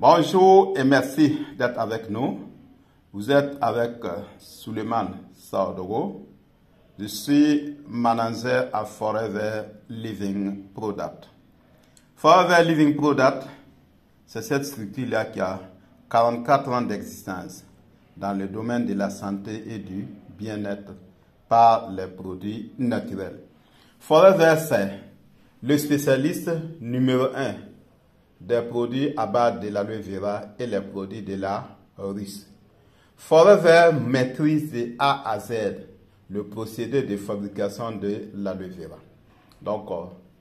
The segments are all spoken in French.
Bonjour et merci d'être avec nous. Vous êtes avec Suleiman Saodogo. Je suis manager à Forever Living Product. Forever Living Product, c'est cette structure-là qui a 44 ans d'existence dans le domaine de la santé et du bien-être par les produits naturels. Forever, c'est le spécialiste numéro 1 des produits à base de l'aloe vera et les produits de la rice. Forever maîtrise de A à Z le procédé de fabrication de l'aloe vera. Donc,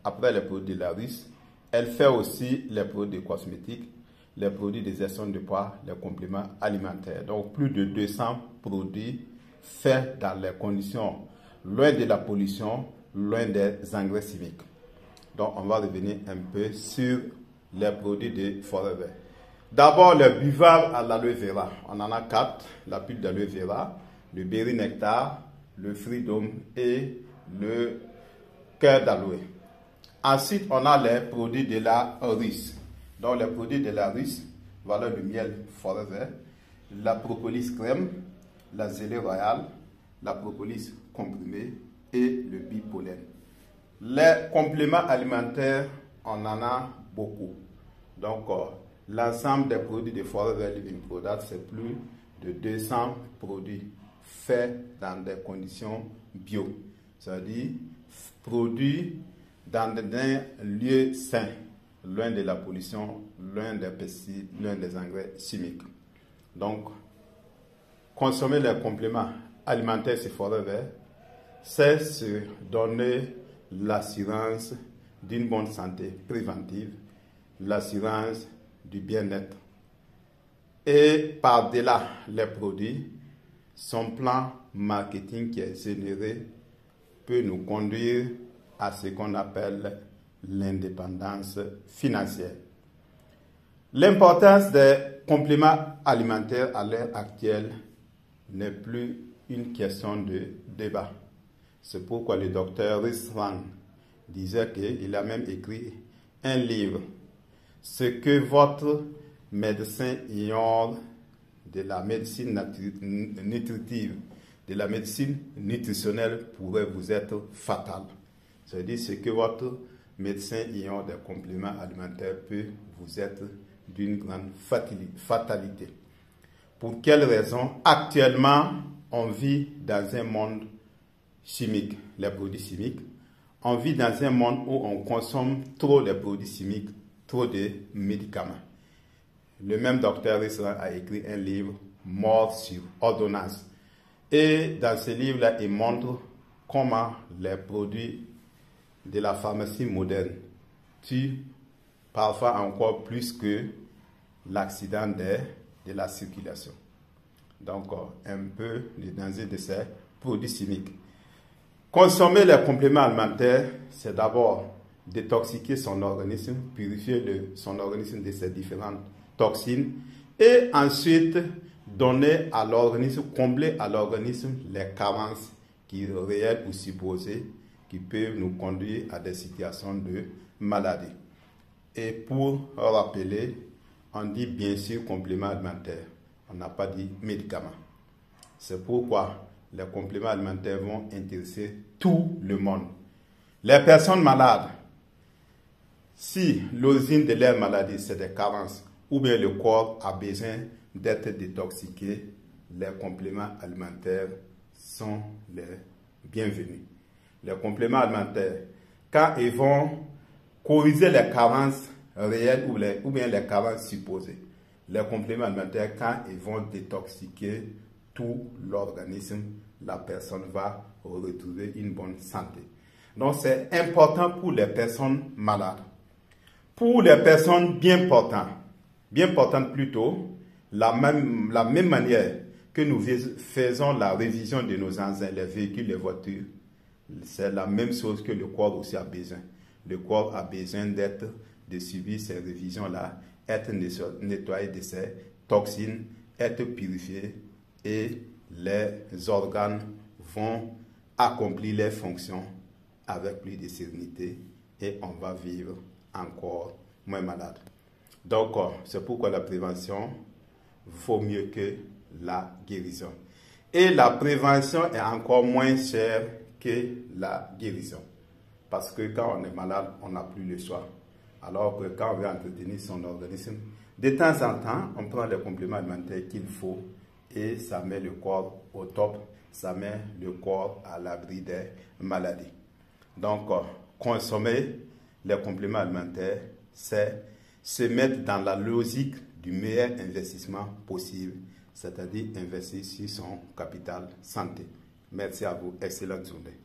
après les produits de la rice, elle fait aussi les produits cosmétiques, les produits de gestion de poids, les compléments alimentaires. Donc, plus de 200 produits faits dans les conditions loin de la pollution, loin des engrais chimiques. Donc, on va revenir un peu sur les produits de Forever. D'abord, le buvable à l'aloe vera. On en a 4. La pile d'aloe vera, le berry nectar, le freedom et le cœur d'aloe. Ensuite, on a les produits de la rice. Donc, les produits de la rice, voilà le miel Forever, la propolis crème, la zélée royale, la propolis comprimée et le bipollen. Les compléments alimentaires, on en a beaucoup. Donc, l'ensemble des produits de Forever Living Product, c'est plus de 200 produits faits dans des conditions bio. C'est-à-dire, produits dans des lieux sains, loin de la pollution, loin des pesticides, loin des engrais chimiques. Donc, consommer les compléments alimentaires chez Forever, c'est se donner l'assurance d'une bonne santé préventive, l'assurance du bien-être. Et par-delà les produits, son plan marketing qui est généré peut nous conduire à ce qu'on appelle l'indépendance financière. L'importance des compléments alimentaires à l'heure actuelle n'est plus une question de débat. C'est pourquoi le docteur Rissran disait qu'il a même écrit un livre, ce que votre médecin ignore de la médecine nutritive, de la médecine nutritionnelle pourrait vous être fatal. C'est-à-dire ce que votre médecin ignore des compléments alimentaires peut vous être d'une grande fatalité. Pour quelle raison? Actuellement, on vit dans un monde chimique, les produits chimiques. On vit dans un monde où on consomme trop de produits chimiques, trop de médicaments. Le même docteur Rissran a écrit un livre, Mort sur ordonnance. Et dans ce livre-là, il montre comment les produits de la pharmacie moderne tuent parfois encore plus que l'accident de la circulation. Donc, un peu le danger de ces produits chimiques. Consommer les compléments alimentaires, c'est d'abord détoxiquer son organisme, purifier son organisme de ses différentes toxines et ensuite donner à l'organisme, combler à l'organisme les carences qui réelles ou supposées qui peuvent nous conduire à des situations de maladie. Et pour rappeler, on dit bien sûr compléments alimentaires, on n'a pas dit médicaments. C'est pourquoi les compléments alimentaires vont intéresser tout le monde. Les personnes malades, si l'origine de leur maladie c'est des carences ou bien le corps a besoin d'être détoxiqué, les compléments alimentaires sont les bienvenus. Les compléments alimentaires, quand ils vont corriger les carences réelles ou bien les carences supposées, les compléments alimentaires, quand ils vont détoxiquer tout l'organisme, la personne va retrouver une bonne santé. Donc, c'est important pour les personnes malades. Pour les personnes bien portantes plutôt, la même manière que nous faisons la révision de nos engins, les véhicules, les voitures, c'est la même chose que le corps aussi a besoin. Le corps a besoin de subir ces révisions-là, être nettoyé de ces toxines, être purifié et les organes vont accomplir leurs fonctions avec plus de sérénité et on va vivre encore moins malade. Donc, c'est pourquoi la prévention vaut mieux que la guérison. Et la prévention est encore moins chère que la guérison. Parce que quand on est malade, on n'a plus le choix. Alors que quand on veut entretenir son organisme, de temps en temps, on prend les compléments alimentaires qu'il faut et ça met le corps au top, ça met le corps à l'abri des maladies. Donc, consommer les compléments alimentaires, c'est se mettre dans la logique du meilleur investissement possible, c'est-à-dire investir sur son capital santé. Merci à vous, excellente journée.